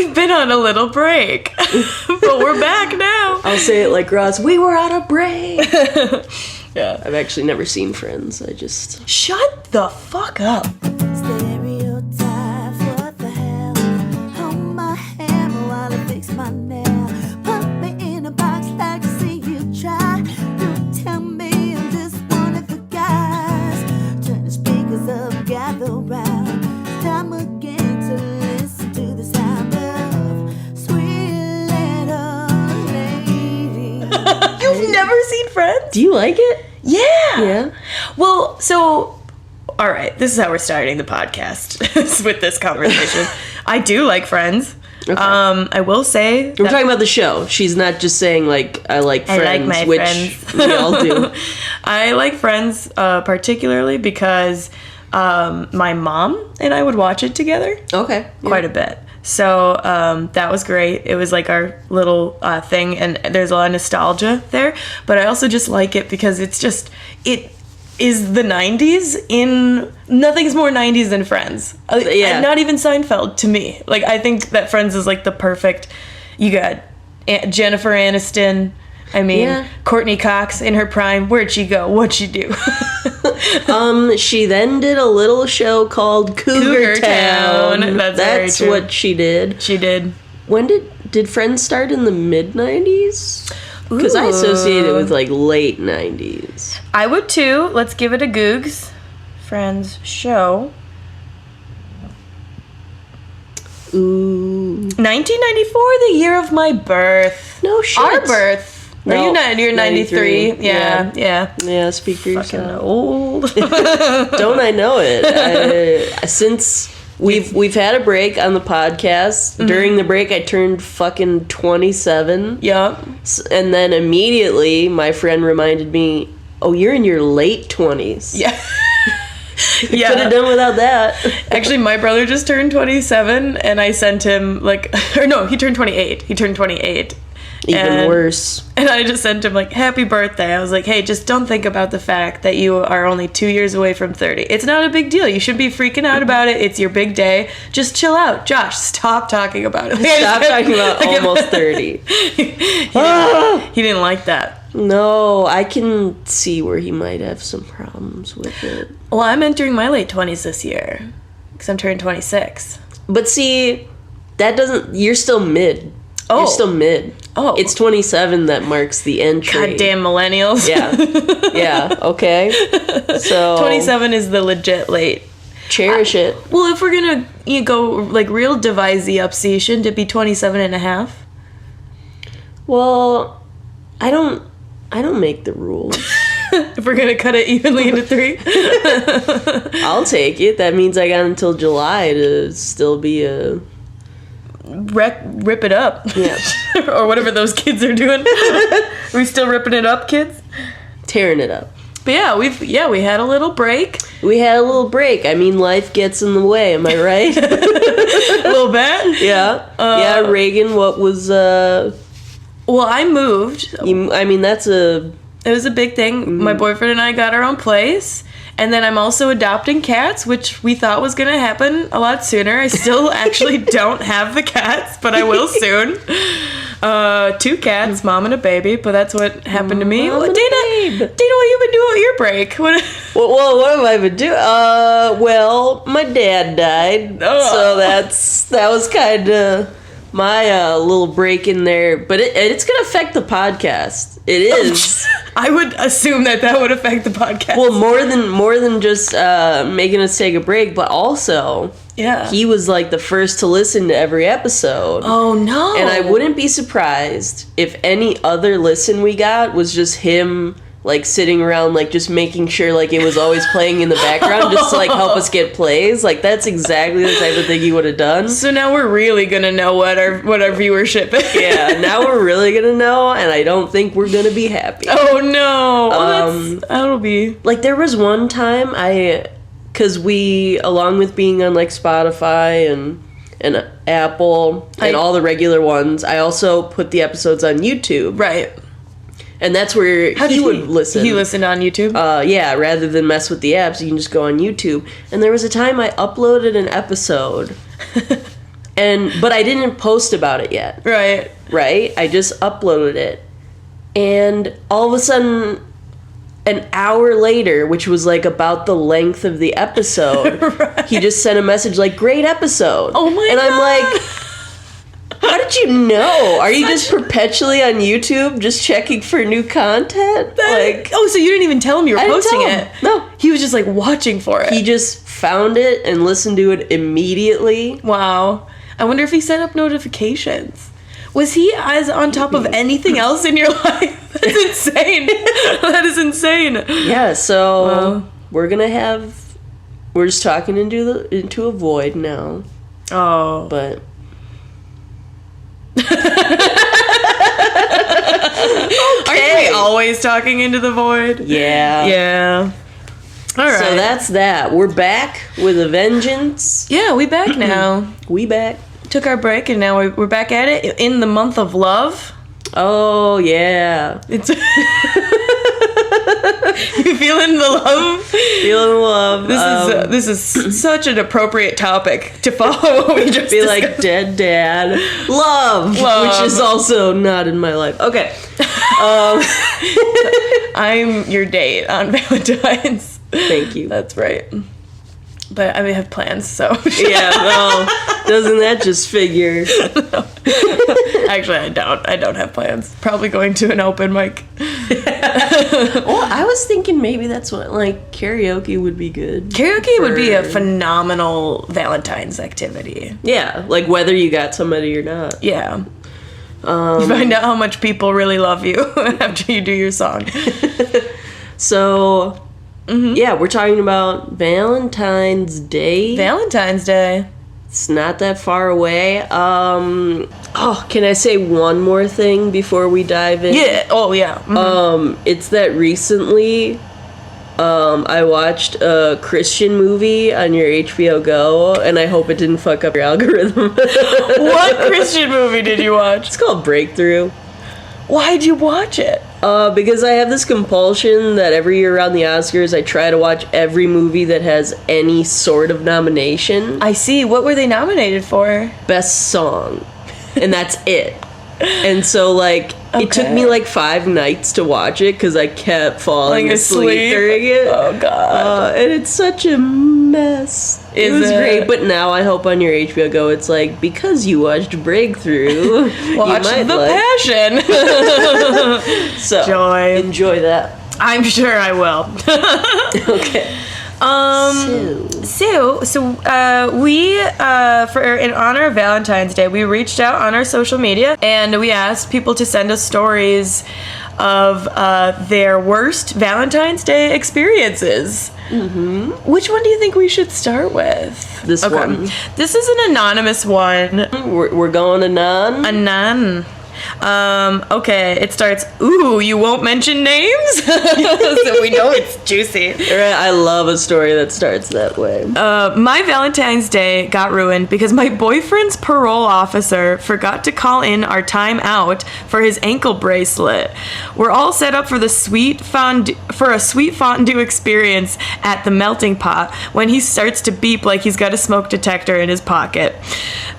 We've been on a little break, but we're back now. I'll say it like Ross, we were on a break. Yeah. I've actually never seen Friends. I just... Shut the fuck up. Stereotypes, what the hell? Hold my hammer while I fix my nail. Put me in a box like to see you try. Don't tell me I'm just one of the guys. Turn the speakers up, gather round. Time again to listen to the sound of sweet little lady. You've never seen Friends? Do you like it? Yeah. Yeah. Well, so, all right, this is how we're starting the podcast with this conversation. I do like Friends. Okay. I will say We're talking about the show. She's not just saying, like, I like Friends, I like my which friends. we all do. I like Friends particularly because my mom and I would watch it together. Okay. Quite a bit. So that was great. It was like our little thing, and there's a lot of nostalgia there. But I also just like it because it is the 90s in... Nothing's more 90s than Friends. Yeah. And not even Seinfeld, to me. Like, I think that Friends is like the perfect... You got Jennifer Aniston... I mean, Yeah. Courtney Cox in her prime. Where'd she go? What'd she do? She then did a little show called Cougar Town. That's very true. what she did. She did. When did Friends start in the mid-90s? Because I associate it with, like, late 90s. I would too. Let's give it a Googs. Friends show. Ooh. 1994, the year of my birth. No shit. Our birth. No, Are you not? You're 93. Yeah. Yeah, speak for Fucking yourself. old. Don't I know it? Since we've had a break on the podcast, during the break I turned fucking 27. Yup. And then immediately my friend reminded me, oh, you're in your late 20s. Yeah. Could have done without that. Actually, my brother just turned 27, and I sent him, like... Or no, he turned 28. He turned 28. Even worse. And I just sent him, like, happy birthday. I was like, hey, just don't think about the fact that you are only 2 years away from 30. It's not a big deal. You should be freaking out about it. It's your big day. Just chill out. Josh, stop talking about it. Stop talking about almost 30. He didn't like that. No, I can see where he might have some problems with it. Well, I'm entering my late 20s this year. Because I'm turning 26. But see, that doesn't... You're still mid. Oh. You're still mid. Oh. It's 27 that marks the entry. Goddamn millennials. Yeah. Yeah, okay. So... 27 is the legit late. Cherish it. Well, if we're going to go, like, real divide up, see, shouldn't it be 27 and a half? Well, I don't make the rules. If we're going to cut it evenly into 3? I'll take it. That means I got until July to still be a... Rip it up. Yeah. Or whatever those kids are doing. Are we still ripping it up, kids? Tearing it up. But yeah, we had a little break. We had a little break. I mean, life gets in the way, am I right? A little bit. Yeah. Yeah, Raegan, what was... Well, I moved. I mean, that's a... It was a big thing. Mm-hmm. My boyfriend and I got our own place. And then I'm also adopting cats, which we thought was going to happen a lot sooner. I still actually don't have the cats, but I will soon. 2 cats, mom and a baby, but that's what happened to me. Dana, what you been doing with your break? What have I been doing? Well, my dad died, so that was kind of my little break in there. But it's going to affect the podcast. It is. I would assume that would affect the podcast. Well, more than just making us take a break, but also, he was like the first to listen to every episode. Oh no! And I wouldn't be surprised if any other listen we got was just him, like, sitting around, like, just making sure, like, it was always playing in the background just to, like, help us get plays. Like, that's exactly the type of thing he would have done. So now we're really gonna know what our viewership is. Yeah, now we're really gonna know, and I don't think we're gonna be happy. Oh no! Well, that'll be... Like, there was one time because we, along with being on, like, Spotify and Apple and all the regular ones, I also put the episodes on YouTube. Right. And that's where he would listen. He listened on YouTube? Yeah, rather than mess with the apps, you can just go on YouTube. And there was a time I uploaded an episode, and But I didn't post about it yet. Right? I just uploaded it. And all of a sudden, an hour later, which was like about the length of the episode, he just sent a message like, great episode. Oh my God. And I'm like, how did you know? Are you just perpetually on YouTube just checking for new content? So you didn't even tell him you were posting it? No. He was just like watching for it. He just found it and listened to it immediately. Wow. I wonder if he set up notifications. Was he as on top of anything else in your life? That's insane. That is insane. Yeah, so we're just talking into a void now. Oh. But aren't we always talking into the void? Yeah. All right. So that's that. We're back with a vengeance. Yeah, we back now. We back. Took our break and now we're back at it in the month of love. Oh yeah. It's you feeling the love? Feeling the love. This is such an appropriate topic to follow what we just be discussed. like dead dad. Love, which is also not in my life. Okay. I'm your date on Valentine's. Thank you. That's right. But I have plans, so yeah. Well, doesn't that just figure? No. Actually, I don't have plans. Probably going to an open mic. Well, I was thinking maybe that's what karaoke would be good. Karaoke would be a phenomenal Valentine's activity. Yeah, like whether you got somebody or not. Yeah. You find out how much people really love you after you do your song. So. Mm-hmm. Yeah, we're talking about Valentine's Day. Valentine's Day. It's not that far away. Can I say one more thing before we dive in? Yeah. Oh, yeah. Mm-hmm. It's that recently, I watched a Christian movie on your HBO Go, and I hope it didn't fuck up your algorithm. What Christian movie did you watch? It's called Breakthrough. Why'd you watch it? Because I have this compulsion that every year around the Oscars, I try to watch every movie that has any sort of nomination. I see. What were they nominated for? Best Song. And that's it. And so, it took me 5 nights to watch it because I kept falling asleep during it. Oh, God. And it's such a mess. It was great, but now I hope on your HBO Go it's because you watched Breakthrough, watch you might The Passion. So, Joy. Enjoy that. I'm sure I will. Okay. We in honor of Valentine's Day, we reached out on our social media and we asked people to send us stories of their worst Valentine's Day experiences. Mm-hmm. Which one do you think we should start with? This one. This is an anonymous one. We're going anon? Anon. Okay, it starts, ooh, you won't mention names? So we know it's juicy. Right, I love a story that starts that way. My Valentine's Day got ruined because my boyfriend's parole officer forgot to call in our time out for his ankle bracelet. We're all set up for a sweet fondue experience at the melting pot when he starts to beep like he's got a smoke detector in his pocket.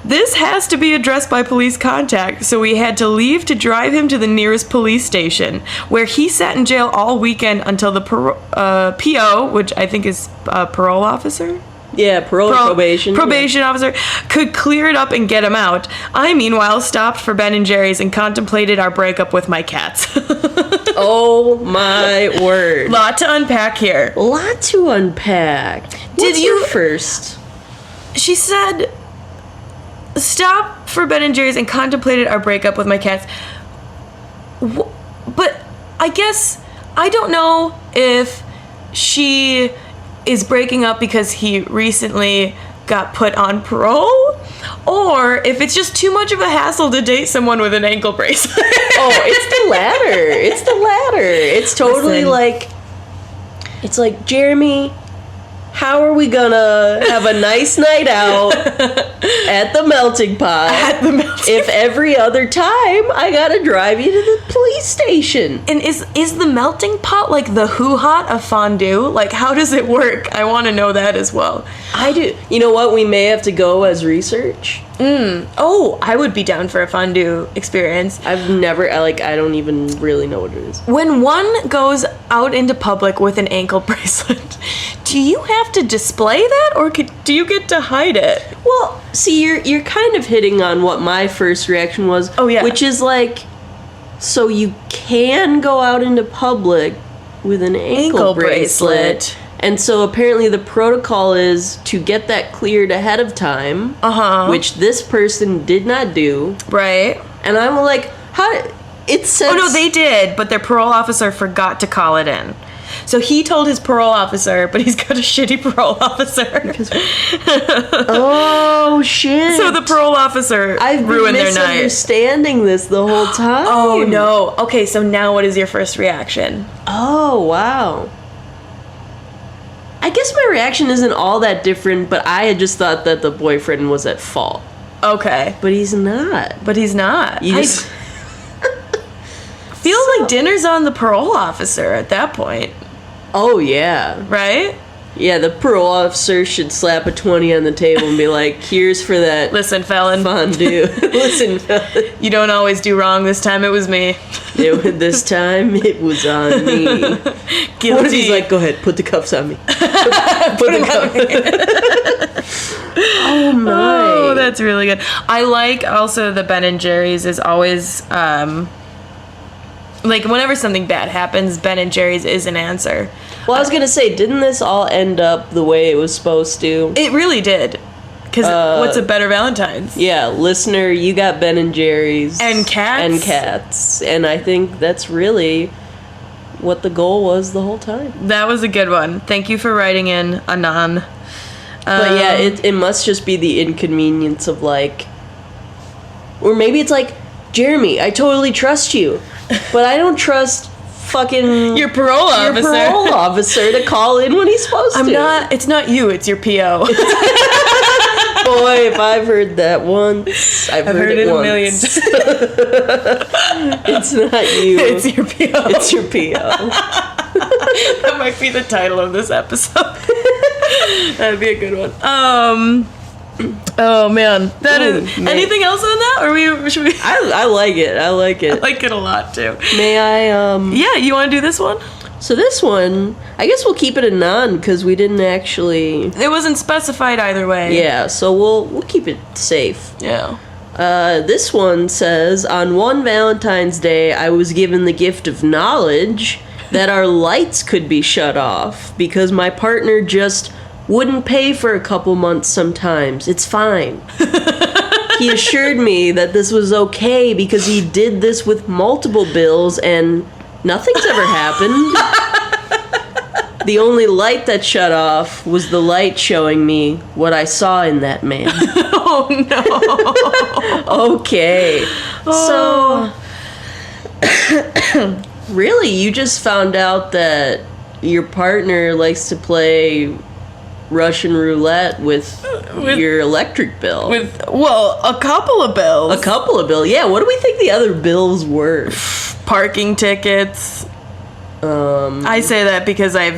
This has to be addressed by police contact, so we had to leave to drive him to the nearest police station, where he sat in jail all weekend until the PO, which I think is parole officer? Yeah, probation. Probation officer could clear it up and get him out. I, meanwhile, stopped for Ben & Jerry's and contemplated our breakup with my cats. Oh, my word. Lot to unpack here. Lot to unpack. What's your first? She said, stop for Ben & Jerry's and contemplated our breakup with my cats. But I guess, I don't know if she is breaking up because he recently got put on parole, or if it's just too much of a hassle to date someone with an ankle bracelet. Oh, it's the latter. It's the latter. It's totally Listen. it's like, Jeremy, how are we gonna have a nice night out at the melting pot if every other time I gotta drive you to the police station? And is the melting pot like the hoo-ha of fondue? Like, how does it work? I want to know that as well. I do. You know what? We may have to go as research. Oh, I would be down for a fondue experience. I don't even really know what it is. When one goes out into public with an ankle bracelet, do you have to display that, or do you get to hide it? Well, see, you're kind of hitting on what my first reaction was. Oh, yeah. Which is like, so you can go out into public with an ankle bracelet. And so apparently the protocol is to get that cleared ahead of time. Which this person did not do. Right. And I'm like, how? It says. Oh, no, they did, but their parole officer forgot to call it in. So he told his parole officer, but he's got a shitty parole officer. Oh, shit. So the parole officer ruined their night. I've been misunderstanding this the whole time. Oh, no. Okay, so now what is your first reaction? Oh, wow. I guess my reaction isn't all that different, but I had just thought that the boyfriend was at fault. Okay. But he's not. Feels like dinner's on the parole officer at that point. Oh, yeah. Right? Yeah, the parole officer should slap a 20 on the table and be like, here's for that. Listen, felon. Fondue. Listen, felon. You don't always do wrong. This time it was me. This time it was on me. Guilty. What if he's like, go ahead, put the cuffs on me. Put the cuffs. Oh, my. Oh, that's really good. I like also the Ben & Jerry's is always... like, whenever something bad happens, Ben & Jerry's is an answer. Well, I was going to say, didn't this all end up the way it was supposed to? It really did. Because what's a better Valentine's? Yeah, listener, you got Ben & Jerry's. And cats. And I think that's really what the goal was the whole time. That was a good one. Thank you for writing in, Anon. But yeah, it must just be the inconvenience of like... Or maybe it's like, Jeremy, I totally trust you. But I don't trust fucking your parole officer to call in when he's supposed to. It's not you, it's your PO. Boy, if I've heard that once, I've heard it once. a million times. It's not you. It's your PO. It's your PO. That might be the title of this episode. That'd be a good one. Oh man, anything else on that? Or should we? I like it. I like it. I like it a lot too. May I? Yeah, you want to do this one? So this one, I guess we'll keep it a none because we didn't actually. It wasn't specified either way. Yeah, so we'll keep it safe. Yeah. This one says, on one Valentine's Day, I was given the gift of knowledge that our lights could be shut off because my partner just wouldn't pay for a couple months sometimes. It's fine. He assured me that this was okay because he did this with multiple bills and nothing's ever happened. The only light that shut off was the light showing me what I saw in that man. Oh no. Okay. Oh. So really, you just found out that your partner likes to play Russian roulette with your electric bill. A couple of bills. A couple of bills. Yeah, what do we think the other bills were? Parking tickets. I say that because I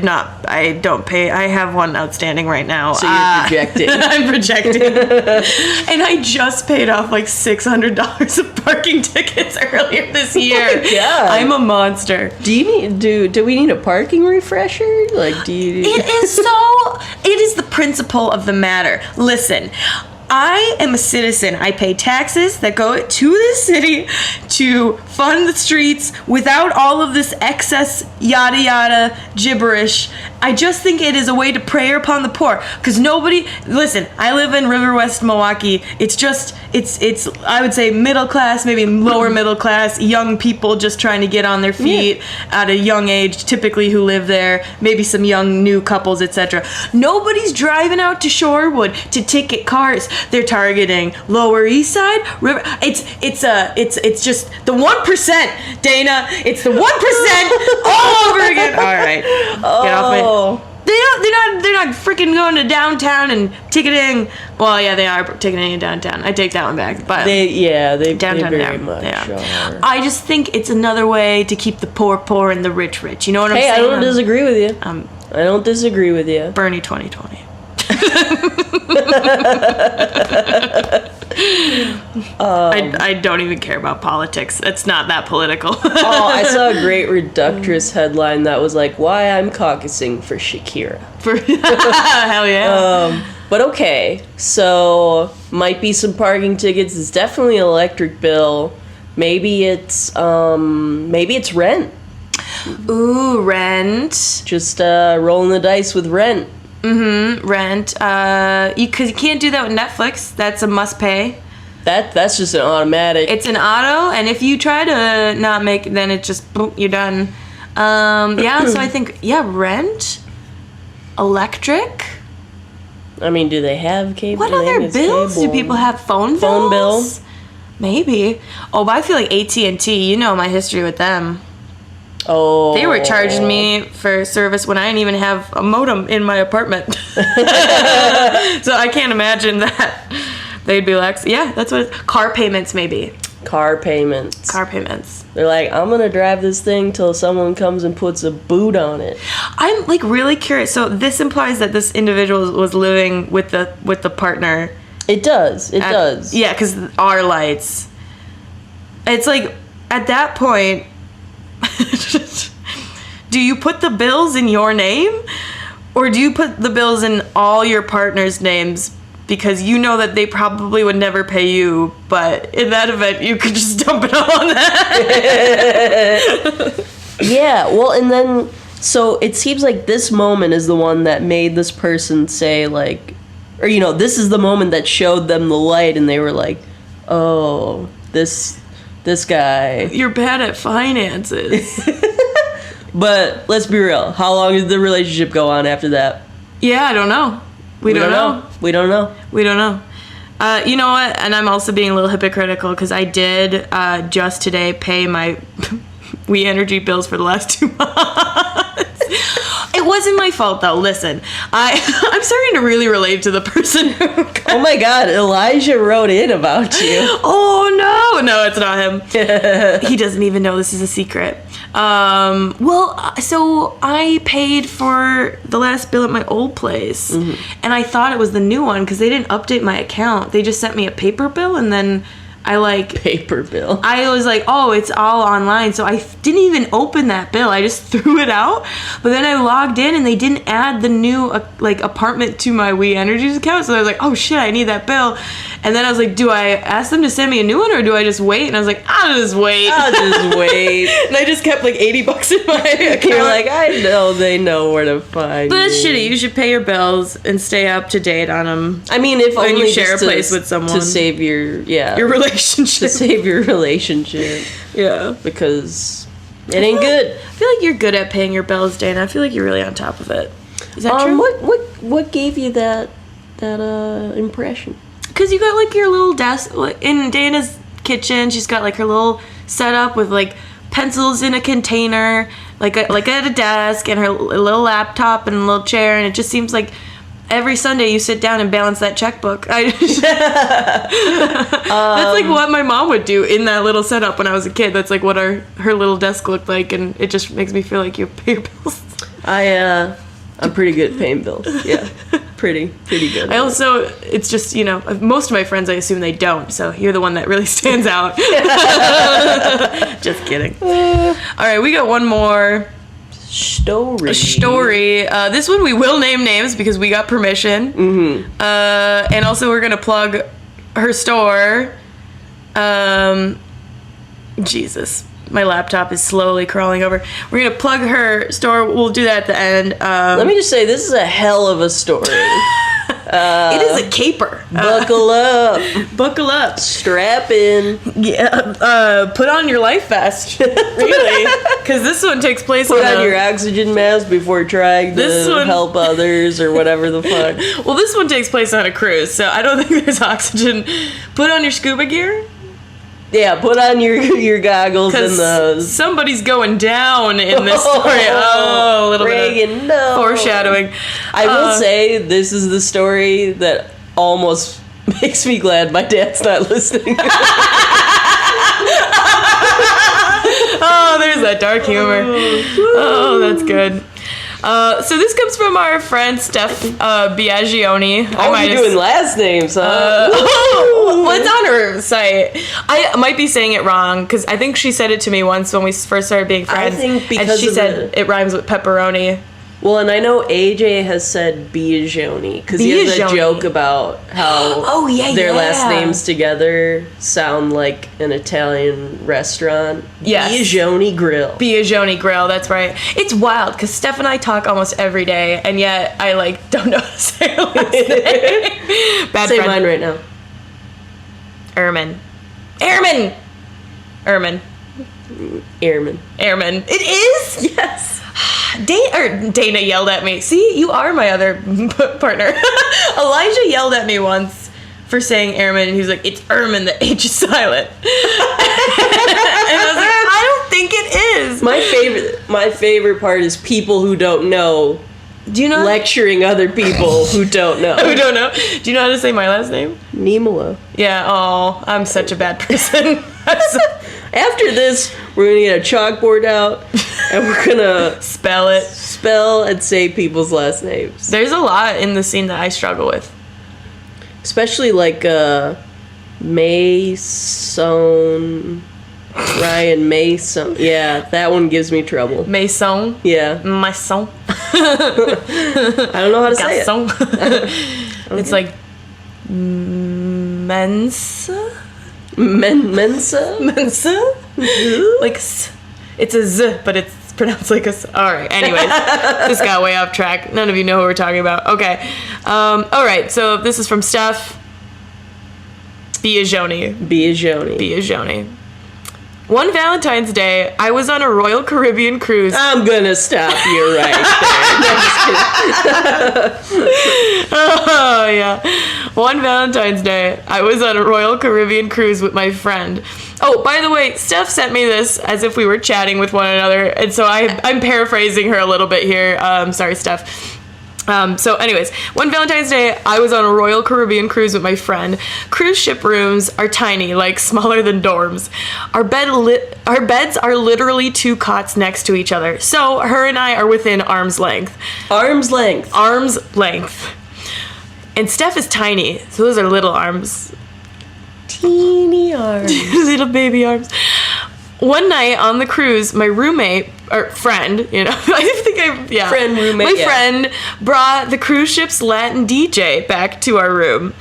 don't pay. I have one outstanding right now. So you're projecting. I'm projecting. And I just paid off like $600 of parking tickets earlier this year. Oh my God. I'm a monster. Do we need a parking refresher? Like, It is the principle of the matter. Listen, I am a citizen. I pay taxes that go to the city to fund the streets without all of this excess yada yada gibberish. I just think it is a way to prey upon the poor. Because listen, I live in River West, Milwaukee. It's I would say middle class, maybe lower middle class, young people just trying to get on their feet at a young age, typically who live there, maybe some young new couples, etc. Nobody's driving out to Shorewood to ticket cars. They're targeting Lower East Side, River. It's just the 1%, Dana. It's the 1% all over again. All right, get off my. They're not freaking going to downtown and ticketing. Well, yeah, they are ticketing downtown. I take that one back. But they downtown, very much are. I just think it's another way to keep the poor and the rich. You know what I'm saying? Hey, I don't disagree with you. I don't disagree with you. Bernie 2020. I don't even care about politics. It's not that political. Oh, I saw a great reductress headline that was like, "Why I'm caucusing for Shakira." Hell yeah. But okay, so might be some parking tickets. It's definitely an electric bill. Maybe it's rent. Ooh, rent. Just rolling the dice with rent. Rent. Because you can't do that with Netflix. That's a must pay. That's just an automatic. It's an auto, and if you try to not make, then it just boom, you're done. Yeah. So I think rent, electric. I mean, do they have cable? What other bills do people have? Phone bills? Maybe. Oh, but I feel like AT&T. You know my history with them. Oh. They were charging me for service when I didn't even have a modem in my apartment. So I can't imagine that they'd be like, yeah, that's what car payments maybe. Car payments. They're like, I'm going to drive this thing till someone comes and puts a boot on it. I'm like really curious. So this implies that this individual was living with the partner. It does. It does. Yeah, because our lights. It's like, at that point, do you put the bills in your name, or do you put the bills in all your partner's names because you know that they probably would never pay you, but in that event you could just dump it all on that? Yeah, well, and then so it seems like this moment is the one that made this person say like, or this is the moment that showed them the light, and they were like, oh, this guy. You're bad at finances. But let's be real. How long did the relationship go on after that? Yeah, I don't know. We don't know. We don't know. You know what? And I'm also being a little hypocritical because I did just today pay my We Energy bills for the last 2 months. It wasn't my fault though. Listen, I'm starting to really relate to the person who Oh my God, Elijah wrote in about you. Oh no, it's not him. He doesn't even know this is a secret. So I paid for the last bill at my old place, and I thought it was the new one because they didn't update my account. They just sent me a paper bill, and then paper bill. I was like, oh, it's all online. So I didn't even open that bill. I just threw it out. But then I logged in and they didn't add the new apartment to my We Energies account. So I was like, oh shit, I need that bill. And then I was like, do I ask them to send me a new one or do I just wait? And I was like, I'll just wait. And I just kept like $80 in my account. You're like, I know they know where to find But that's shitty. You should pay your bills and stay up to date on them. I mean, if when only you share a place with someone to save your relationship. To save your relationship. Yeah. Because it ain't good. I feel like you're good at paying your bills, Dana. I feel like you're really on top of it. Is that true? What gave you that impression? Because you got like your little desk in Dana's kitchen. She's got like her little setup with like pencils in a container, like at a desk, and her little laptop and a little chair, and it just seems like every Sunday you sit down and balance that checkbook. That's like what my mom would do in that little setup when I was a kid. That's like what her little desk looked like, and it just makes me feel like you pay your bills. I'm pretty good at paying bills. Yeah, pretty good. I also, it's just, most of my friends, I assume they don't, so you're the one that really stands out. Just kidding. All right, we got one more story. This one we will name names because we got permission. Mm-hmm. And also we're gonna plug her store. Jesus, my laptop is slowly crawling over. We're gonna plug her store. We'll do that at the end. Let me just say, this is a hell of a story. It is a caper. Buckle up. Buckle up. Strap in. Yeah. Put on your life vest. Really. Because this one takes place Put on your oxygen mask before trying to help others or whatever the fuck. Well, this one takes place on a cruise, so I don't think there's oxygen. Put on your scuba gear. Yeah, put on your goggles and the... somebody's going down in this story. Oh, a little Raegan, bit of no. foreshadowing. I will say, this is the story that almost makes me glad my dad's not listening. Oh, there's that dark humor. Oh, that's good. So this comes from our friend Steph Biagioni. You're doing last names, huh? What's on her site? I might be saying it wrong because I think she said it to me once when we first started being friends. I think because and she said it rhymes with pepperoni. Well, and I know AJ has said Biagioni because he has a joke about how their last names together sound like an Italian restaurant. Yes. Biagioni Grill. Biagioni Grill, that's right. It's wild because Steph and I talk almost every day, and yet I don't know how to say her last name. Bad Say friend. mine right now. Airman. It is? Yes. Dana yelled at me. See, you are my other partner. Elijah yelled at me once for saying airman, and he was like, "It's Erman, the H is silent." And I was like, I don't think it is. My favorite part is people who don't know. Do you know lecturing other people who don't know? Who don't know? Do you know how to say my last name? Nimolo. Yeah. Oh, I'm such a bad person. After this, we're gonna get a chalkboard out and we're gonna spell and say people's last names. There's a lot in the scene that I struggle with, especially like Mason, Ryan Mason. Yeah, that one gives me trouble. Mason. Yeah, Mason. I don't know how to say it. Okay. It's like Mensa. Mensa? Like, it's a Z, but it's pronounced like a S. Alright, anyways. This got way off track. None of you know who we're talking about. Okay. Alright, so this is from Steph Biagioni. One Valentine's Day, I was on a Royal Caribbean cruise. I'm gonna stop you right there. Oh, yeah. One Valentine's Day, I was on a Royal Caribbean cruise with my friend. Oh, by the way, Steph sent me this as if we were chatting with one another, and so I'm paraphrasing her a little bit here. Sorry, Steph. So anyways, one Valentine's Day, I was on a Royal Caribbean cruise with my friend. Cruise ship rooms are tiny, like smaller than dorms. Our beds are literally two cots next to each other. So her and I are within arm's length. Arm's length. And Steph is tiny, so those are little arms. Teeny arms. Little baby arms. One night on the cruise, my roommate, or friend, friend, roommate, my friend brought the cruise ship's Latin DJ back to our room.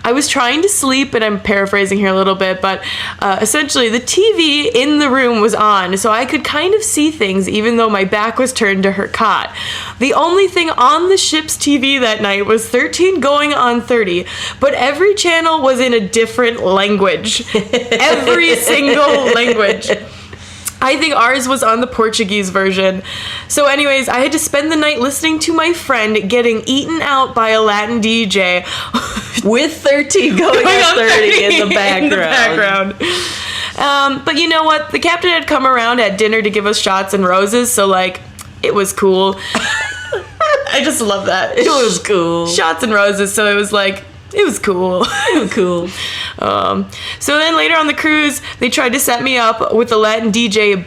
I was trying to sleep, and I'm paraphrasing here a little bit, but essentially the TV in the room was on, so I could kind of see things even though my back was turned to her cot. The only thing on the ship's TV that night was 13 going on 30, but every channel was in a different language. Every single language. I think ours was on the Portuguese version. So anyways, I had to spend the night listening to my friend getting eaten out by a Latin DJ. With 13 going on 30 in the background. But you know what? The captain had come around at dinner to give us shots and roses, so it was cool. I just love that. It was cool. Shots and roses, so it was it was cool. So then later on the cruise, they tried to set me up with the Latin DJ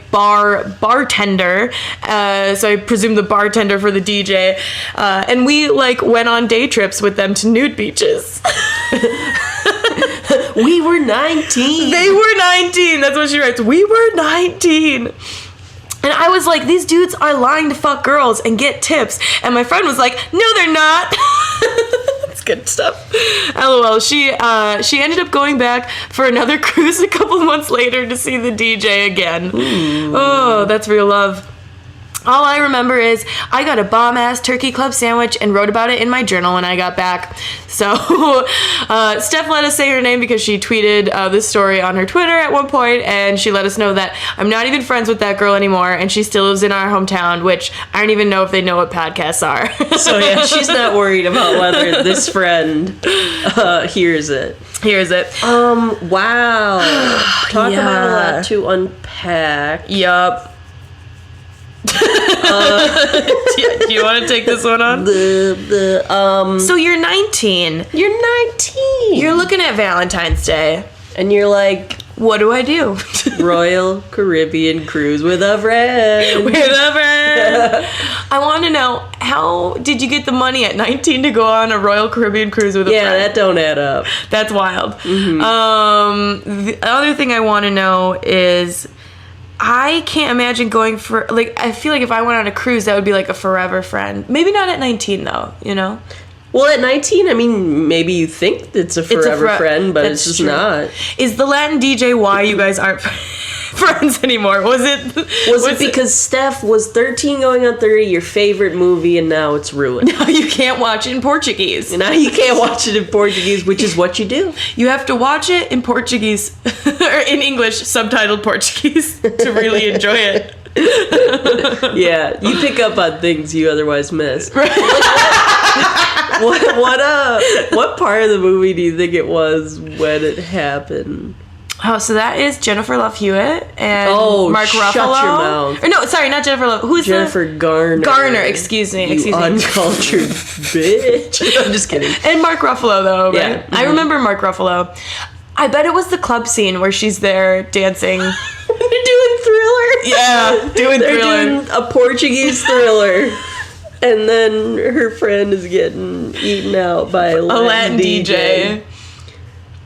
bartender. So I presume the bartender for the DJ. And we went on day trips with them to nude beaches. We were 19. They were 19. That's what she writes. We were 19. And I was like, these dudes are lying to fuck girls and get tips. And my friend was like, no, they're not. That's good stuff. LOL. She ended up going back for another cruise a couple months later to see the DJ again. Ooh. Oh, that's real love. All I remember is I got a bomb-ass turkey club sandwich and wrote about it in my journal when I got back. So Steph let us say her name because she tweeted this story on her Twitter at one point, and she let us know that I'm not even friends with that girl anymore, and she still lives in our hometown, which I don't even know if they know what podcasts are. So yeah, she's not worried about whether this friend hears it. Wow. Talk about a lot to unpack. Yup. Do you want to take this one on? So you're 19. You're 19. You're looking at Valentine's Day. And you're like, what do I do? Royal Caribbean cruise with a friend. I want to know, how did you get the money at 19 to go on a Royal Caribbean cruise with a friend? Yeah, that don't add up. That's wild. Mm-hmm. The other thing I want to know is, I can't imagine going for, like, I feel like if I went on a cruise, that would be like a forever friend. Maybe not at 19, though, you know? Well, at 19, I mean, maybe you think it's a forever friend, but it's just not. Is the Latin DJ why you guys aren't friends anymore? Was it because Steph was 13 going on 30, your favorite movie, and now it's ruined? Now you can't watch it in Portuguese. Now you can't watch it in Portuguese, which is what you do. You have to watch it in Portuguese, or in English, subtitled Portuguese, to really enjoy it. Yeah, you pick up on things you otherwise miss. What part of the movie do you think it was when it happened? Oh, so that is Jennifer Love Hewitt and Mark Ruffalo. Shut your mouth. Or no, sorry, not Jennifer Love. Who's Jennifer Garner? Garner, excuse me. Uncultured bitch. I'm just kidding. And Mark Ruffalo, though, right? Yeah. Mm-hmm. I remember Mark Ruffalo. I bet it was the club scene where she's there dancing. They're doing Thriller. Yeah, They're Thriller. doing a Portuguese Thriller. And then her friend is getting eaten out by a Latin DJ.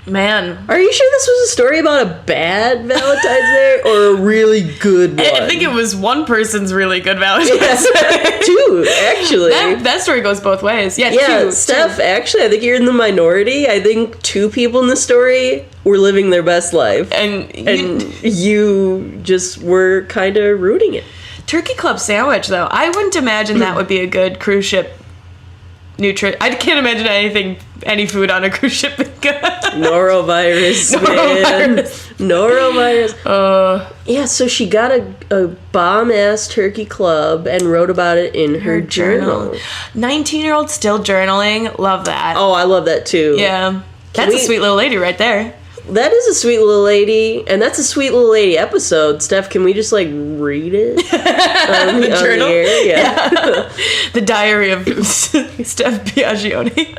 Man. Are you sure this was a story about a bad Valentine's Day or a really good one? I think it was one person's really good Valentine's Day. Two, actually. That story goes both ways. Yeah, two. Steph, actually, I think you're in the minority. I think two people in the story were living their best life. And you just were kind of rooting it. Turkey club sandwich, though. I wouldn't imagine that would be a good cruise ship I can't imagine any food on a cruise ship being good. Norovirus, man. Norovirus. Yeah, so she got a bomb-ass turkey club and wrote about it in her journal. 19-year-old still journaling. Love that. Oh, I love that, too. Yeah. That's a sweet little lady right there. That is a sweet little lady, and that's a sweet little lady episode. Steph, can we just, like, read it? The journal? On the air? Yeah. The diary of Steph Biagioni.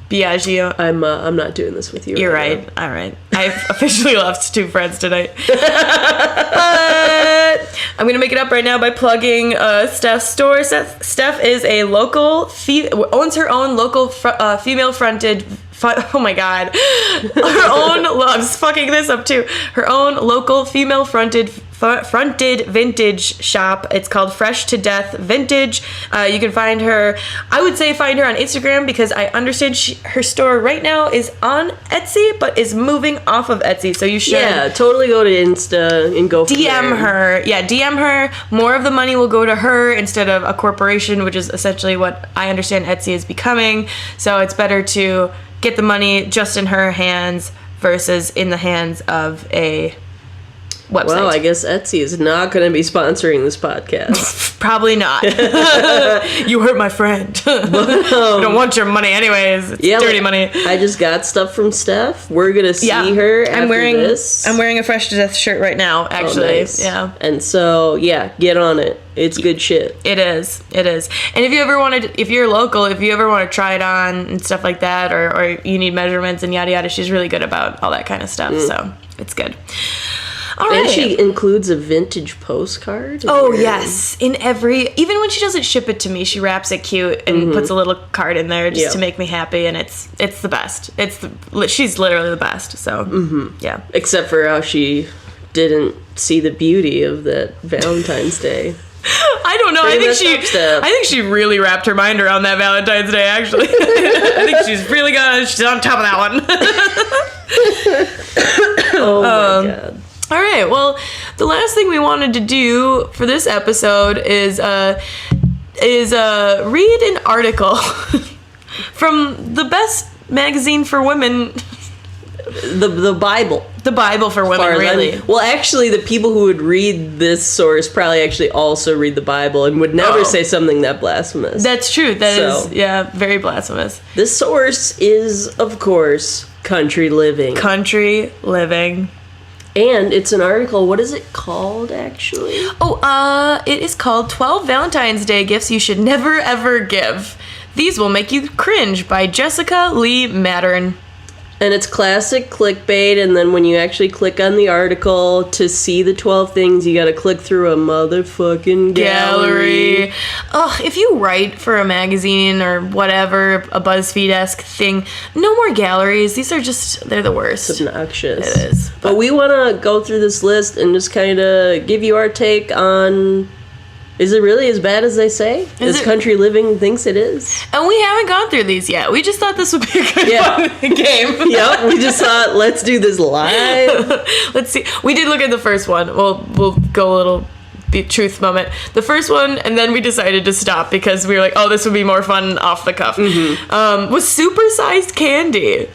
Biagio. I'm not doing this with you. You're right. All right. I've officially lost 2 friends tonight. I'm going to make it up right now by plugging Steph's store. Steph is a local, owns her own local female-fronted... Oh my god. I'm just fucking this up too. Her own local female-fronted vintage shop. It's called Fresh to Death Vintage. You can find her, I would say find her on Instagram, because I understand her store right now is on Etsy, but is moving off of Etsy. So you should. Yeah, totally go to Insta and go from DM her. Yeah, DM her. More of the money will go to her instead of a corporation, which is essentially what I understand Etsy is becoming. So it's better to get the money just in her hands versus in the hands of a website. Well, I guess Etsy is not going to be sponsoring this podcast. Probably not. You hurt my friend. We don't want your money anyways. It's dirty money. I just got stuff from Steph. We're going to see her after this. I'm wearing a Fresh to Death shirt right now, actually. Oh, nice. Yeah. And so, yeah, get on it. It's good shit. It is. And if you ever if you're local, if you ever want to try it on and stuff like that, or you need measurements and yada yada, she's really good about all that kind of stuff. So it's good. All right. And she includes a vintage postcard. Oh, yes. Even when she doesn't ship it to me, she wraps it cute and puts a little card in there just to make me happy, and it's the best. She's literally the best. So, yeah. Except for how she didn't see the beauty of that Valentine's Day. I don't know. I think she really wrapped her mind around that Valentine's Day, actually. I think she's really she's on top of that one. Oh, my God. All right, well, the last thing we wanted to do for this episode is read an article from the best magazine for women. The Bible. The Bible for women, really. Well, actually, the people who would read this source probably actually also read the Bible and would never say something that blasphemous. That's true. That is very blasphemous. This source is, of course, Country Living. Country Living. And it's an article. What is it called, actually? It is called 12 Valentine's Day Gifts You Should Never Ever Give. These Will Make You Cringe by Jessica Lee Mattern. And it's classic clickbait, and then when you actually click on the article to see the 12 things, you gotta click through a motherfucking gallery. Ugh, if you write for a magazine or whatever, a BuzzFeed-esque thing, no more galleries. These are just, they're the worst. It's obnoxious. It is. But we wanna go through this list and just kind of give you our take on... Is it really as bad as they say? As Country Living thinks it is? And we haven't gone through these yet. We just thought this would be a good game. Yep, we just thought, let's do this live. Let's see. We did look at the first one. We'll go a little truth moment. The first one, and then we decided to stop because we were like, oh, this would be more fun off the cuff. Was supersized candy.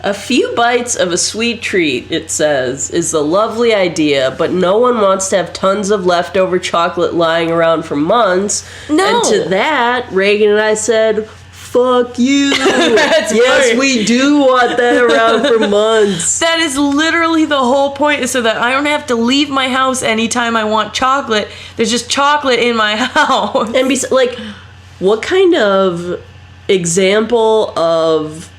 A few bites of a sweet treat, it says, is a lovely idea, but no one wants to have tons of leftover chocolate lying around for months. No. And to that, Raegan and I said, fuck you. Yes, right. We do want that around for months. That is literally the whole point, is so that I don't have to leave my house anytime I want chocolate. There's just chocolate in my house. And what kind of example of...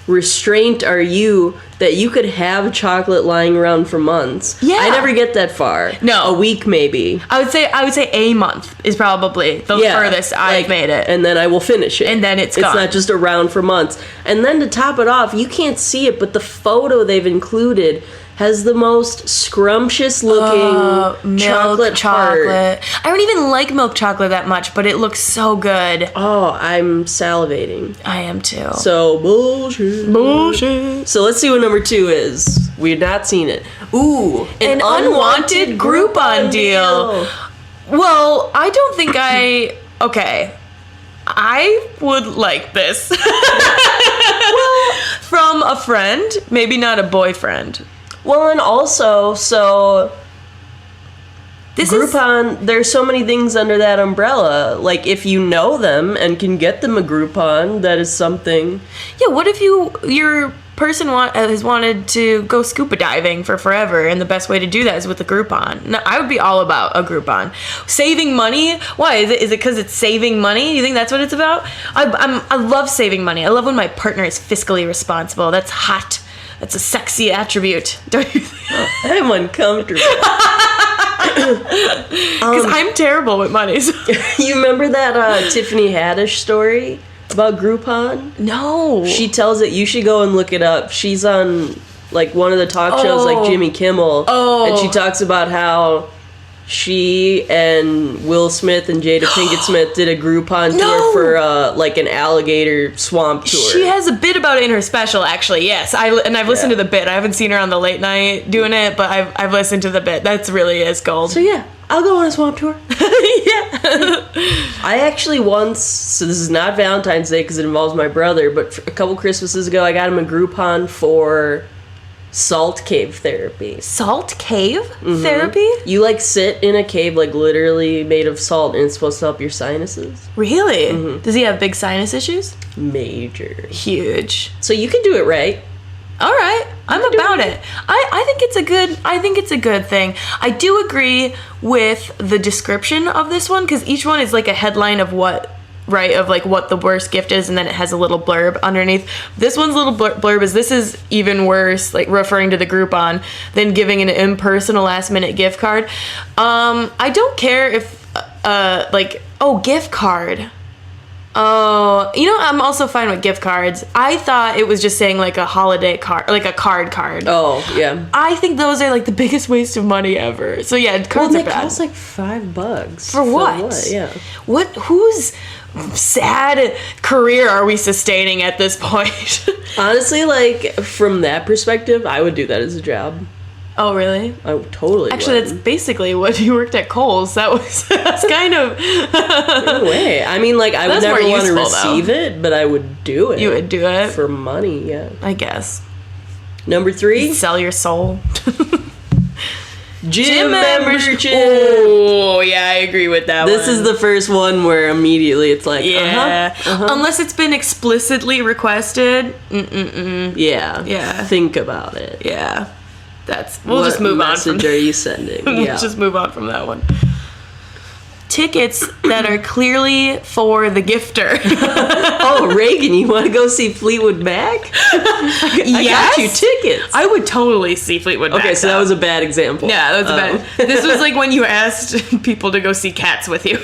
restraint are you that you could have chocolate lying around for months? Yeah. I never get that far. No. A week maybe. I would say a month is probably the furthest I've made it. And then I will finish it. And then it's gone. It's not just around for months. And then to top it off, you can't see it, but the photo they've included has the most scrumptious looking chocolate heart. I don't even like milk chocolate that much, but it looks so good. Oh, I'm salivating. I am too. So bullshit. So let's see what number 2 is. We've not seen it. Ooh, an unwanted Groupon deal. Well, I don't think okay. I would like this. Well, from a friend, maybe not a boyfriend. Well, and also, so Groupon, there's so many things under that umbrella. Like, if you know them and can get them a Groupon, that is something. Yeah, what if your person has wanted to go scuba diving for forever, and the best way to do that is with a Groupon? No, I would be all about a Groupon. Saving money? Why? Is it because it's saving money? You think that's what it's about? I love saving money. I love when my partner is fiscally responsible. That's hot. That's a sexy attribute, don't you think? I'm uncomfortable. Because I'm terrible with money. So. You remember that Tiffany Haddish story about Groupon? No. She tells it, you should go and look it up. She's on like one of the talk shows like Jimmy Kimmel. And she talks about how she and Will Smith and Jada Pinkett Smith did a Groupon tour for like an alligator swamp tour. She has a bit about it in her special, actually. Yes, I've listened to the bit. I haven't seen her on the late night doing it, but I've listened to the bit. That really is gold. So yeah, I'll go on a swamp tour. Yeah. I actually once, so this is not Valentine's Day because it involves my brother, but a couple Christmases ago, I got him a Groupon for salt cave therapy. Salt cave therapy? You like sit in a cave like literally made of salt and it's supposed to help your sinuses. Really? Does he have big sinus issues? Major. Huge. So you can do it right. All right, I'm about it. I think it's a good thing. I do agree with the description of this one because each one is like a headline of what the worst gift is, and then it has a little blurb underneath. This one's little blurb is, this is even worse, like referring to the Groupon, than giving an impersonal last-minute gift card. I don't care if, gift card. Oh, I'm also fine with gift cards. I thought it was just saying like a holiday card, like a card. Oh, yeah. I think those are like the biggest waste of money ever. So yeah, cards are bad. They cost like $5. For what? Yeah. Whose sad career are we sustaining at this point? Honestly, like from that perspective, I would do that as a job. Oh, really? I totally Actually, would. that's basically what you worked at Kohl's. That's kind of... No way. I mean, like, I would That's never more want to useful, receive it, but I would do it. You would do it? For money, yeah. I guess. Number 3. Sell your soul. Gym membership. Oh, yeah, I agree with that This one. is the first one where immediately it's like, Yeah. Unless it's been explicitly requested. Yeah. Yeah. Think about it. Yeah. We'll just move on from What message are you sending? We'll Yeah. just move on from that one. Tickets that are clearly for the gifter. Oh, Raegan, you want to go see Fleetwood Mac? I got you tickets. I would totally see Fleetwood Mac. Okay, so that though. was a bad example. Yeah, that was bad. This was like when you asked people to go see Cats with you.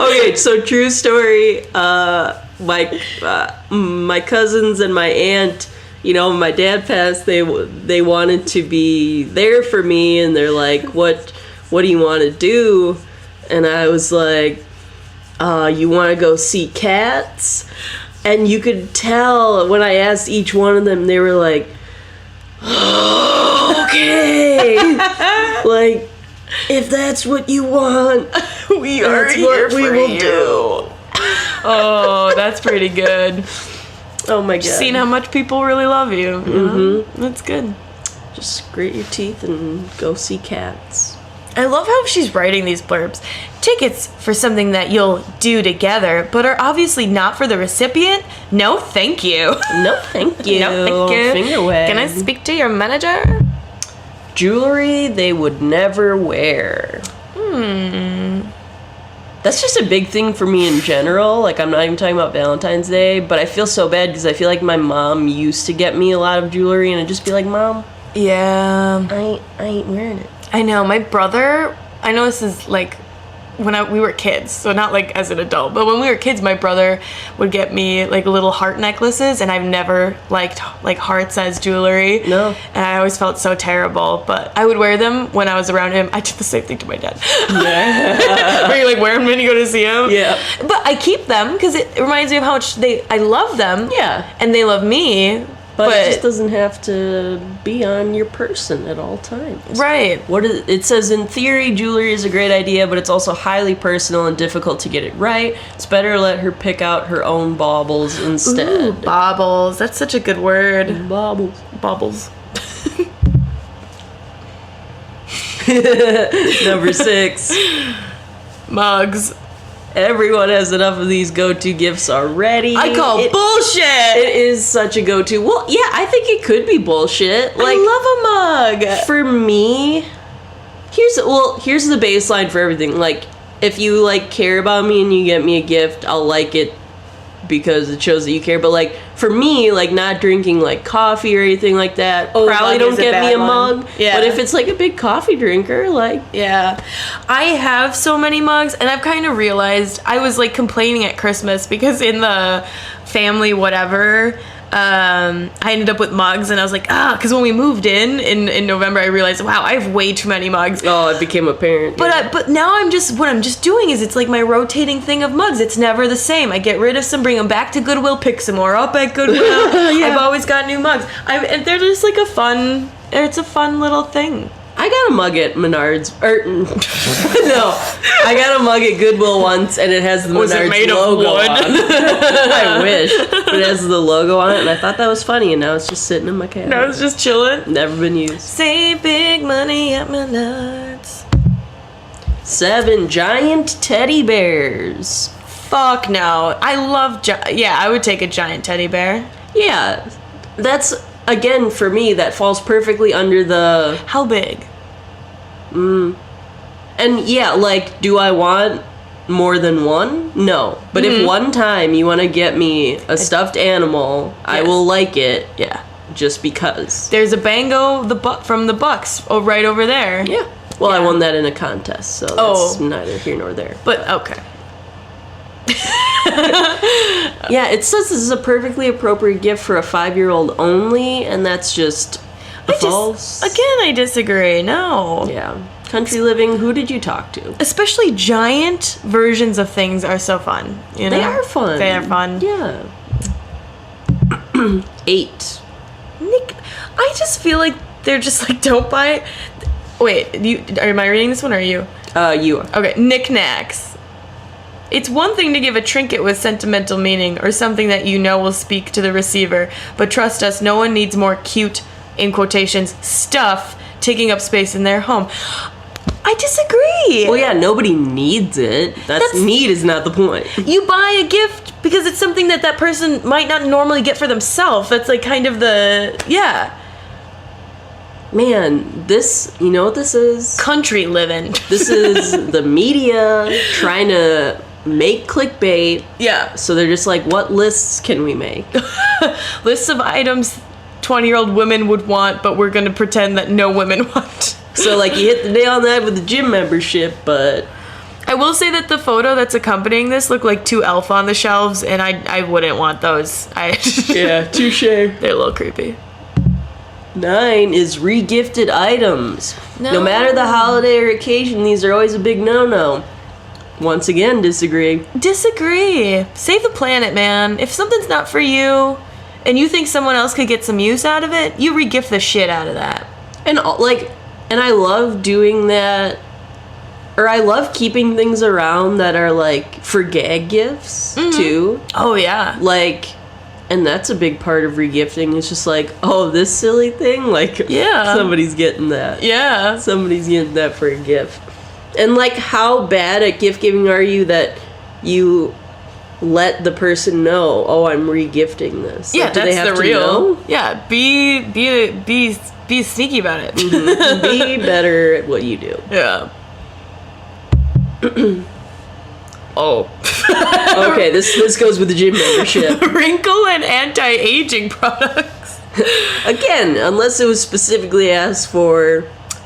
Okay, so true story. My cousins and my aunt, you know, my dad passed. They wanted to be there for me, and they're like, "What do you want to do?" And I was like, "You want to go see Cats?" And you could tell when I asked each one of them, they were like, "Okay, like if that's what you want, We are that's here what we for will you. do." Oh, that's pretty good. Oh my god! Seen how much people really love you. You know? That's good. Just grit your teeth and go see Cats. I love how she's writing these blurbs. Tickets for something that you'll do together, but are obviously not for the recipient? No, thank you. No, thank you. No, thank you. Finger wag. Can I speak to your manager? Jewelry they would never wear. That's just a big thing for me in general. Like, I'm not even talking about Valentine's Day, but I feel so bad because I feel like my mom used to get me a lot of jewelry, and I'd just be like, "Mom, Yeah. I ain't wearing it." I know. My brother, I know this is like when we were kids, so not like as an adult, but when we were kids, my brother would get me like little heart necklaces, and I've never liked like heart-sized jewelry. No. And I always felt so terrible, but I would wear them when I was around him. I did the same thing to my dad. Where you like wear them when you go to see him? Yeah. But I keep them because it reminds me of how much I love them. Yeah. And they love me. But it just doesn't have to be on your person at all times. Right. It says, in theory, jewelry is a great idea, but it's also highly personal and difficult to get it right. It's better to let her pick out her own baubles instead. Ooh, baubles. That's such a good word. Baubles. Baubles. Number 6. Mugs. Everyone has enough of these go-to gifts already. I call bullshit. It is such a go-to. Well, yeah, I think it could be bullshit. Like, I love a mug. for me, here's the baseline for everything. Like, if you like care about me and you get me a gift, I'll like it because it shows that you care. But like for me, like not drinking like coffee or anything like that, probably mug don't is a get me bad a one. mug. Yeah. But if it's like a big coffee drinker, like Yeah. I have so many mugs, and I've kind of realized I was like complaining at Christmas because in the family whatever, I ended up with mugs, and I was like, because when we moved in November, I realized, wow, I have way too many mugs. oh, it became apparent. But but now what I'm just doing is it's like my rotating thing of mugs. It's never the same. I get rid of some, bring them back to Goodwill, pick some more up at Goodwill. Yeah. I've always got new mugs. And they're just like it's a fun little thing. I got a mug at Menards. No, I got a mug at Goodwill once, and it has the Was it Menards made of logo wood? on. I wish, but it has the logo on it, and I thought that was funny, and now it's just sitting in my cabinet. I was just chilling. Never been used. Save big money at my nuts. 7 giant teddy bears. Fuck no. I love I would take a giant teddy bear. Yeah, that's again for me that falls perfectly under the How big? and yeah, like do I want more than one? No, but if one time you want to get me a stuffed animal, I Yes. will like it. Yeah. Just because. There's a Bango from the Bucks right over there. Yeah. Well, I Yeah. won that in a contest, so that's neither here nor there. But okay. Yeah, it says this is a perfectly appropriate gift for a 5-year-old only, and that's just false. Again, I disagree. No. Yeah. Country living, who did you talk to? Especially giant versions of things are so fun. You know? They are fun. They are fun. Yeah. 8. Knickknacks. I just feel like they're just like, don't buy it. Wait, am I reading this one or are you? You are. Okay, knickknacks. It's one thing to give a trinket with sentimental meaning or something that you know will speak to the receiver, but trust us, no one needs more cute, in quotations, stuff taking up space in their home. I disagree. Well, yeah, nobody needs it. Need is not the point. You buy a gift because it's something that person might not normally get for themselves. That's like kind of yeah. Man, you know what this is? Country living. This is the media trying to make clickbait. Yeah. So they're just like, what lists can we make? Lists of items 20-year-old women would want, but we're going to pretend that no women want. So, like, you hit the nail on that with the gym membership, but... I will say that the photo that's accompanying this look like 2 elf on the shelves, and I wouldn't want those. Yeah, touche. They're a little creepy. 9 is re-gifted items. No. No matter the holiday or occasion, these are always a big no-no. Once again, disagree. Disagree. Save the planet, man. If something's not for you, and you think someone else could get some use out of it, you re-gift the shit out of that. And I love doing that, or I love keeping things around that are like for gag gifts too. Oh yeah. Like, and that's a big part of regifting. It's just like, oh, this silly thing, like, Yeah. somebody's getting that. Yeah. Somebody's getting that for a gift. And like, how bad at gift giving are you that you let the person know, oh, I'm re-gifting this? Yeah, Like, do that's they have the to real. know? Yeah, be sneaky about it. Be better at what you do. Yeah. Oh. Okay, this goes with the gym membership. Wrinkle and anti-aging products. Again, unless it was specifically asked for.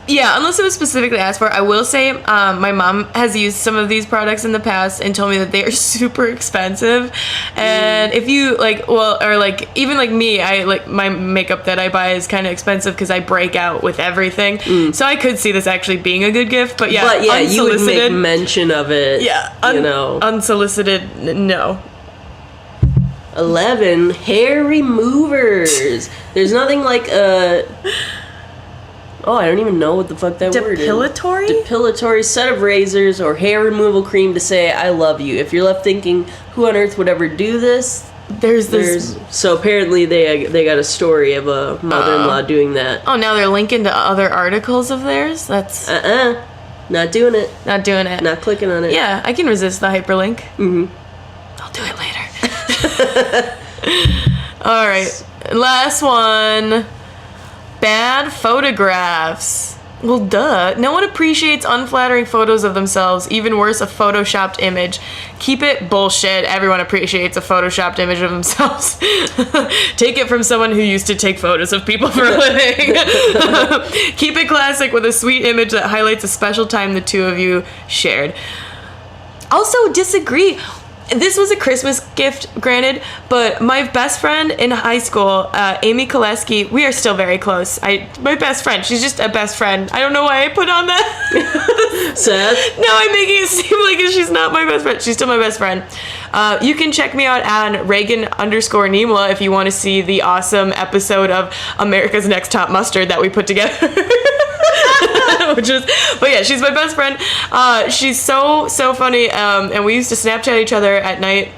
Yeah, unless it was specifically asked for. I will say my mom has used some of these products in the past and told me that they are super expensive. And if you even like me, I like my makeup that I buy is kind of expensive because I break out with everything. So I could see this actually being a good gift. But yeah, you would make mention of it. Yeah, unsolicited, no. 11, hair removers. There's nothing like a... Oh, I don't even know what the fuck that word is. Depilatory? Depilatory set of razors or hair removal cream to say I love you. If you're left thinking, who on earth would ever do this? So apparently they got a story of a mother-in-law doing that. Oh, now they're linking to other articles of theirs? That's... Not doing it. Not doing it. Not clicking on it. Yeah, I can resist the hyperlink. Mm-hmm. I'll do it later. All right. Last one. Bad photographs. Well, duh. No one appreciates unflattering photos of themselves. Even worse, a photoshopped image. Keep it bullshit. Everyone appreciates a photoshopped image of themselves. Take it from someone who used to take photos of people for a living. Keep it classic with a sweet image that highlights a special time the two of you shared. Also, disagree. This was a Christmas gift, granted, but my best friend in high school, Amy Koleski, we are still very close. My best friend, she's just a best friend. I don't know why I put on that. Sad? No, I'm making it seem like she's not my best friend. She's still my best friend. You can check me out on Raegan_Nimla if you want to see the awesome episode of America's Next Top Mustard that we put together. But yeah, she's my best friend. She's so funny, and we used to Snapchat each other at night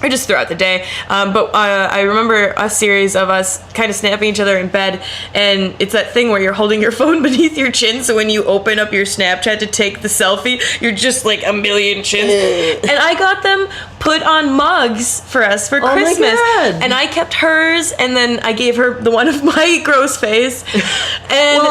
or just throughout the day. But I remember a series of us kind of snapping each other in bed, and it's that thing where you're holding your phone beneath your chin, so when you open up your Snapchat to take the selfie, you're just like a million chins. And I got them put on mugs for us for Christmas. My God. And I kept hers, and then I gave her the one of my gross face. And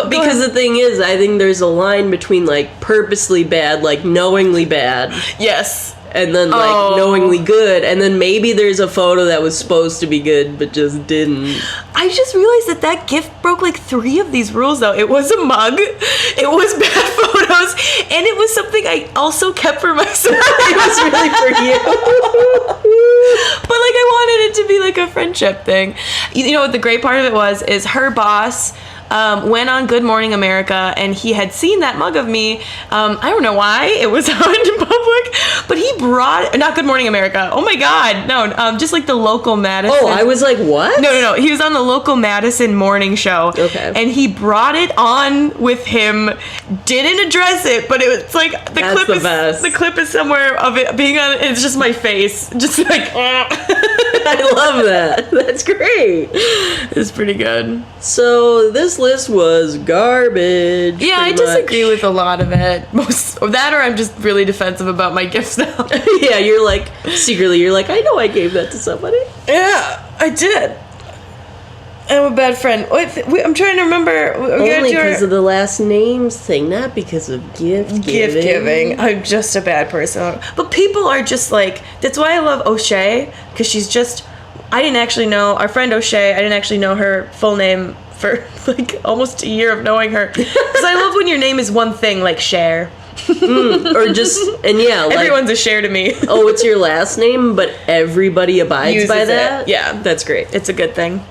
because the thing is, I think there's a line between like purposely bad, like knowingly bad. Yes. And then like knowingly good, and then maybe there's a photo that was supposed to be good but just didn't. I just realized that gift broke like 3 of these rules though. It was a mug, it was bad photos, and it was something I also kept for myself. It was really for you. But like I wanted it to be like a friendship thing. You know what the great part of it was is her boss went on Good Morning America, and he had seen that mug of me. I don't know why it was out in public, but he brought, not Good Morning America. Oh my God, no, just like the local Madison. Oh, I was like, what? No. He was on the local Madison morning show. Okay. And he brought it on with him. Didn't address it, but it was like the clip is somewhere of it being on. It's just my face, just like. I love that. That's great. It's pretty good. So this list was garbage. Yeah, I disagree with a lot of it. Most of that, or I'm just really defensive about my gifts now. Yeah, you're like secretly, I know I gave that to somebody. Yeah, I did. I'm a bad friend. I'm trying to remember. Only because of the last names thing, not because of gift giving. I'm just a bad person. But people are just like, that's why I love O'Shea, because she's just, I didn't actually know, our friend O'Shea, I didn't actually know her full name for like almost a year of knowing her. Because I love when your name is one thing, like Cher. Or just, and yeah, like, everyone's a Cher to me. Oh, it's your last name, but everybody abides Uses by that? It. Yeah. That's great. It's a good thing.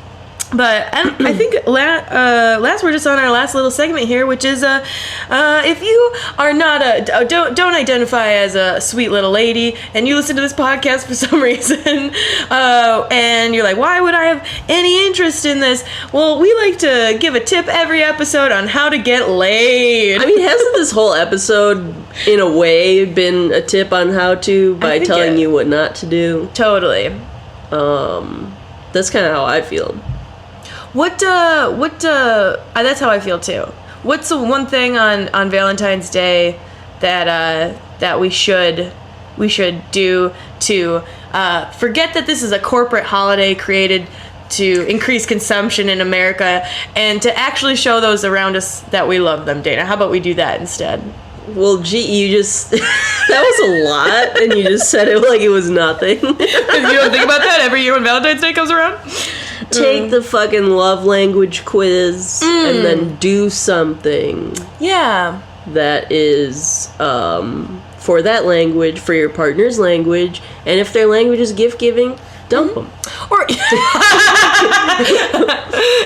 But I think last we're just on our last little segment here, which is if you are not don't identify as a sweet little lady, and you listen to this podcast for some reason, and you're like, why would I have any interest in this? Well, we like to give a tip every episode on how to get laid. I mean, hasn't this whole episode in a way been a tip on how to by telling you what not to do? Totally. That's kind of how I feel. That's how I feel too. What's the one thing on Valentine's Day that we should do to forget that this is a corporate holiday created to increase consumption in America, and to actually show those around us that we love them, Dana? How about we do that instead? Well, gee, you just that was a lot, and you just said it like it was nothing. You don't think about that every year when Valentine's Day comes around? Take the fucking love language quiz and then do something. Yeah. That is for that language, for your partner's language, and if their language is gift giving, dump them. Or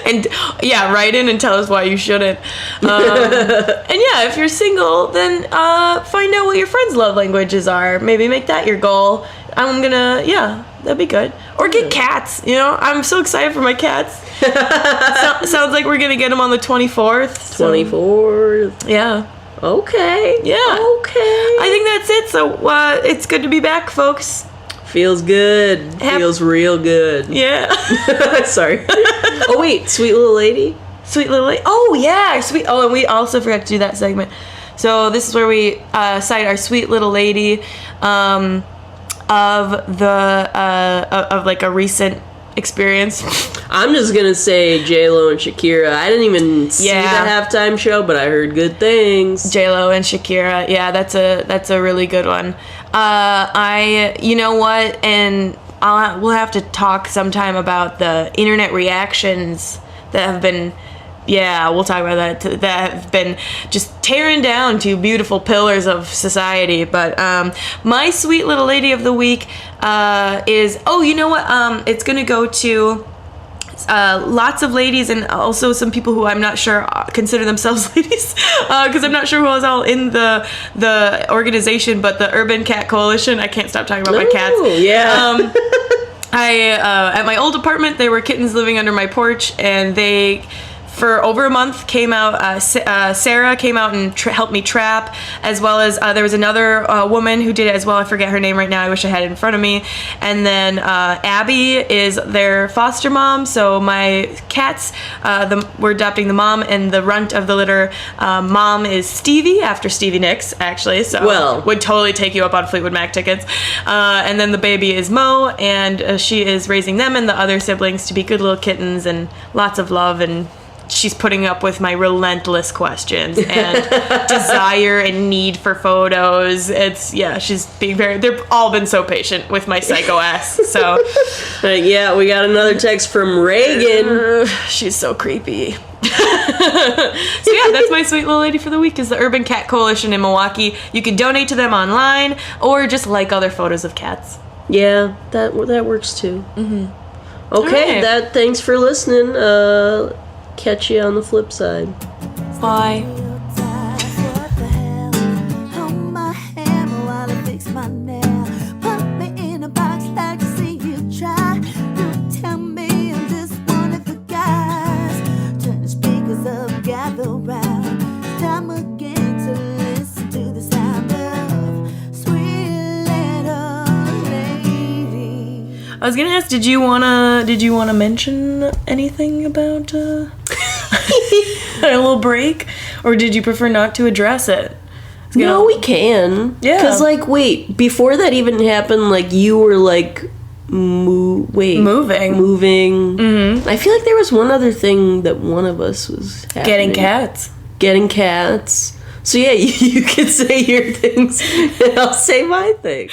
and yeah, write in and tell us why you shouldn't. And yeah, if you're single, then find out what your friends' love languages are. Maybe make that your goal. That'd be good. Or get cats. You know, I'm so excited for my cats. Sounds like we're gonna get them on the 24th. 24th. Yeah. Okay. Yeah. Okay. I think that's it. So it's good to be back, folks. Feels good. Feels real good. Yeah. Sorry. Oh wait, sweet little lady. Sweet little lady. Oh yeah, sweet. Oh, and we also forgot to do that segment. So this is where we cite our sweet little lady of like a recent experience. I'm just gonna say J-Lo and Shakira. I didn't even see the halftime show, but I heard good things. J-Lo and Shakira. Yeah, that's a really good one. You know what? And we'll have to talk sometime about the internet reactions that have been. Yeah, we'll talk about that. That have been just tearing down two beautiful pillars of society. But my sweet little lady of the week is, you know what? It's going to go to lots of ladies, and also some people who I'm not sure consider themselves ladies, because I'm not sure who was all in the organization, but the Urban Cat Coalition. I can't stop talking about my cats. Yeah. At my old apartment, there were kittens living under my porch, and they... For over a month, came out. Sarah came out and helped me trap, as well as there was another woman who did it as well. I forget her name right now. I wish I had it in front of me. And then Abby is their foster mom. So my cats, we're adopting the mom, and the runt of the litter mom is Stevie, after Stevie Nicks, actually. So would totally take you up on Fleetwood Mac tickets. And then the baby is Mo, and she is raising them and the other siblings to be good little kittens and lots of love, and she's putting up with my relentless questions and desire and need for photos. She's being they've all been so patient with my psycho ass. So yeah, we got another text from Raegan. She's so creepy. So yeah, that's my sweet little lady for the week, is the Urban Cat Coalition in Milwaukee. You can donate to them online or just like other photos of cats. Yeah, that works too. Mm-hmm. Okay, thanks for listening. catch you on the flip side. Bye. What the hell? Hold my hammer while I fix my nail. Put me in a box like to see you try. Don't tell me I'm just one of the guys. Turn the speakers up, gather round. Time again to listen to the sound of sweet little lady. I was gonna ask, did you wanna mention anything about a little break, or did you prefer not to address it? No, we can. Yeah. Because, like, wait, before that even happened, like, you were, like, moving. Mm-hmm. I feel like there was one other thing that one of us was happening. Getting cats. So, yeah, you can say your things, and I'll say my thing.